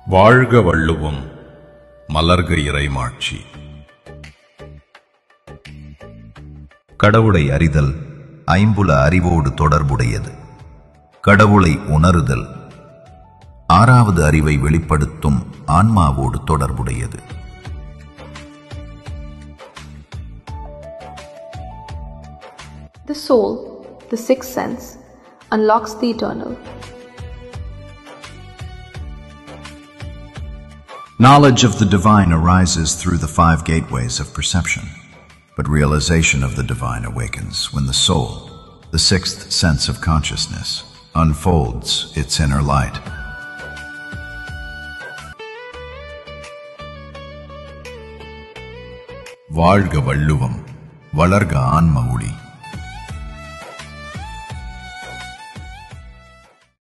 வாழ்க வள்ளுவம், மலர்க இறைமாட்சி. கடவுளை அறிதல் ஐம்புல அறிவோடு தொடர்புடையது. கடவுளை உணருதல் ஆறாவது அறிவை வெளிப்படுத்தும் ஆன்மாவோடு தொடர்புடையது. The soul, the sixth sense, unlocks the eternal. Knowledge of the divine arises through the 5 gateways of perception, but realization of the divine awakens when the soul, the sixth sense of consciousness, unfolds its inner light. வாழ்க வள்ளுவம், வளர்க ஆன்ம ஒளி.